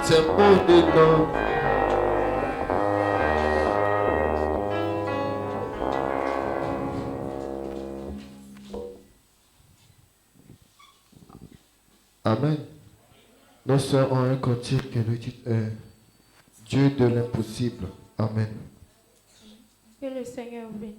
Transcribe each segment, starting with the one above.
c'est mon dedans. Amen. Nos sœurs ont un cantique qui nous dit Dieu de l'impossible. Amen. Que le Seigneur vous bénisse.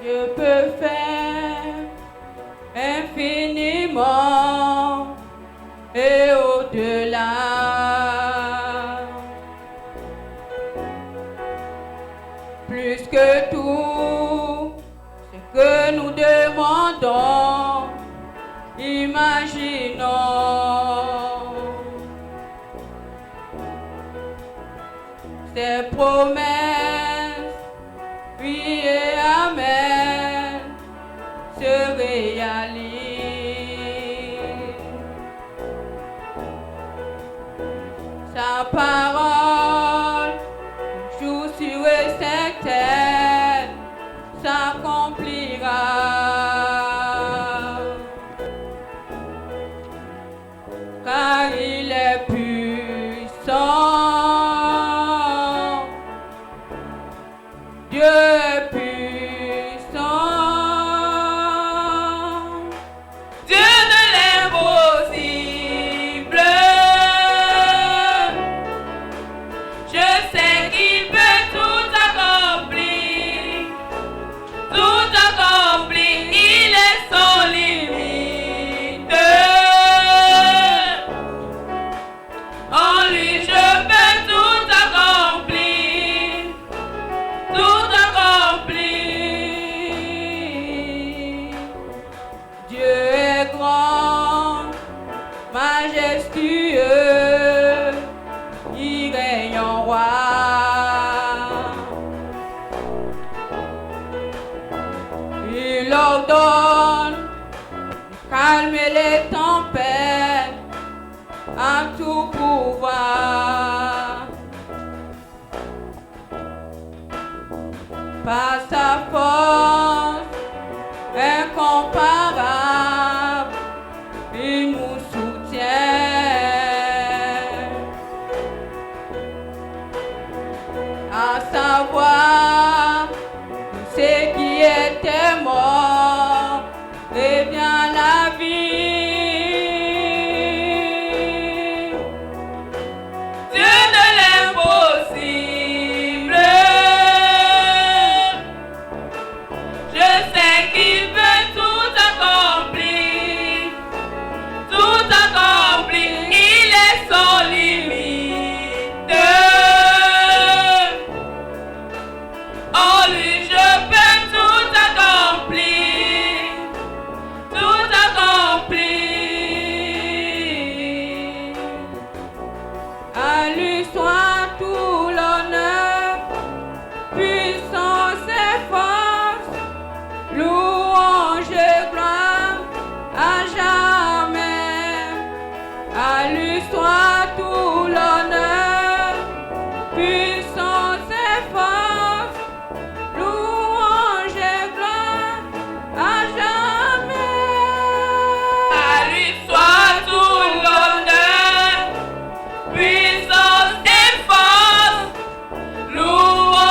Je peux faire infiniment et au-delà. Plus que tout ce que nous demandons, imaginons. Ces promesses, oui et amen, se réalisent. Sa parole, jour sûr et certaine, s'accomplira. Car il est puissant. Dieu est puissant, Dieu de l'impossible. Je sais qu'il peut tout accomplir, il est sans limite. En lui je peux tout accomplir, tout accompli. Dieu est grand, majestueux, il règne en roi. Il ordonne de calmer les tempêtes à tout pouvoir. Par sa force incomparable, il nous soutient. À savoir, tout ce qui était mort revient à la vie. Dieu de l'impossible. Je sais qu'il peut tout accomplir, il est sans limite. En lui je peux tout accomplir, tout accomplir. À lui soit tout l'honneur, puissance et force, louange et gloire à jamais. À lui soit tout l'honneur, puissance et force, louange et gloire à jamais. À lui soit tout l'honneur, puissance et force, louange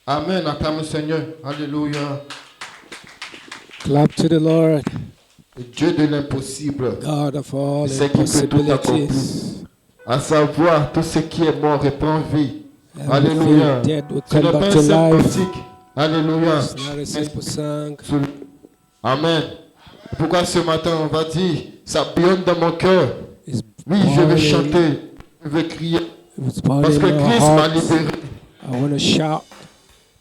Amen. Acclame le Seigneur. Alléluia. Clap to the Lord, Le Dieu de l'impossible. God of all C'est qui peut tout accomplir. impossibilities. À savoir, tout ce qui est mort reprend vie. Everything Alléluia. dead will Ce n'est come pas back un to simple life. cantique. Alléluia. It's not a simple song. Amen. Pourquoi ce matin on va dire, ça bouillonne dans mon cœur. It's Oui, je vais boiling. chanter, je vais crier. It's Parce boiling que in our Christ m'a hearts. libéré. I want to shout,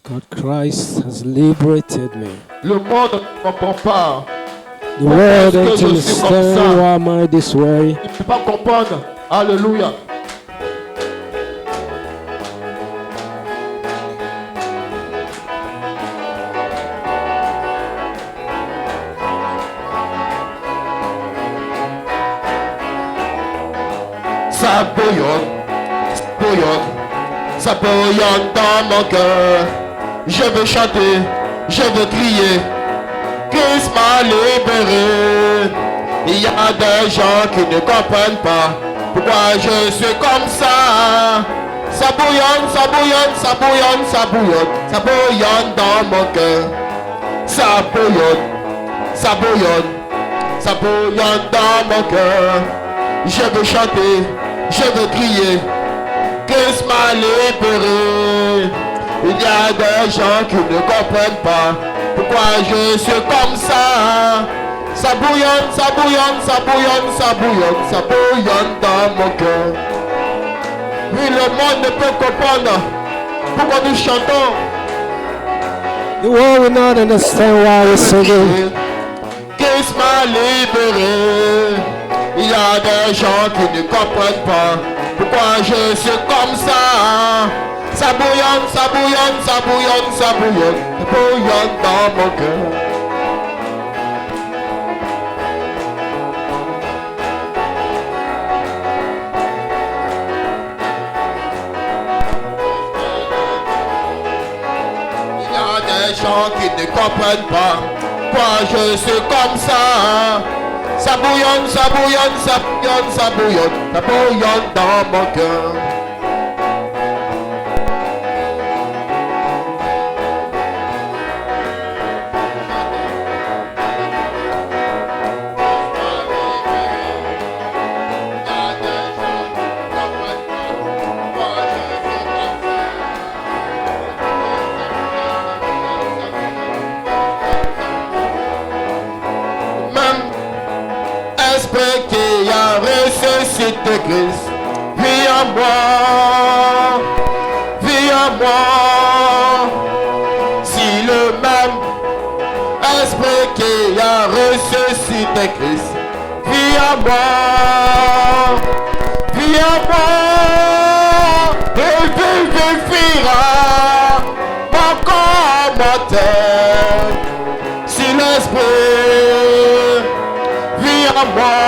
God Christ has liberated me. Le monde ne comprend pas. The world Pourquoi est-ce ain't que je suis comme understand ça? why am I this way. Il ne peut pas comprendre. Alléluia. Ça bouillonne, ça bouillonne dans mon cœur. Je veux chanter, je veux crier. Christ m'a libéré. Il y a des gens qui ne comprennent pas pourquoi je suis comme ça. Ça bouillonne, ça bouillonne, ça bouillonne, ça bouillonne, ça bouillonne dans mon cœur. Ça bouillonne, ça bouillonne, ça bouillonne dans mon cœur. Je veux chanter, je veux crier. Christ m'a libéré. Il y a des gens qui ne comprennent pas pourquoi je suis comme ça. Ça bouillonne, ça bouillonne, ça bouillonne, ça bouillonne, ça bouillonne dans mon cœur. Oui, le monde ne peut comprendre pourquoi nous chantons. The world will not understand why we're singing. Christ m'a libéré. Il y a des gens qui ne comprennent pas pourquoi je suis comme ça. Ça bouillonne, ça bouillonne, ça bouillonne, ça bouillonne, ça bouillonne dans mon cœur. Il y a des gens qui ne comprennent pas pourquoi je suis comme ça. Ça bouillonne, ça bouillonne, ça bouillonne, ça bouillonne, ça bouillonne dans mon cœur. Esprit qui a ressuscité Christ, viens moi, viens moi. Si le même esprit qui a ressuscité Christ, viens moi, viens moi. Il vivifiera mon corps mortel. Si l'esprit viens moi,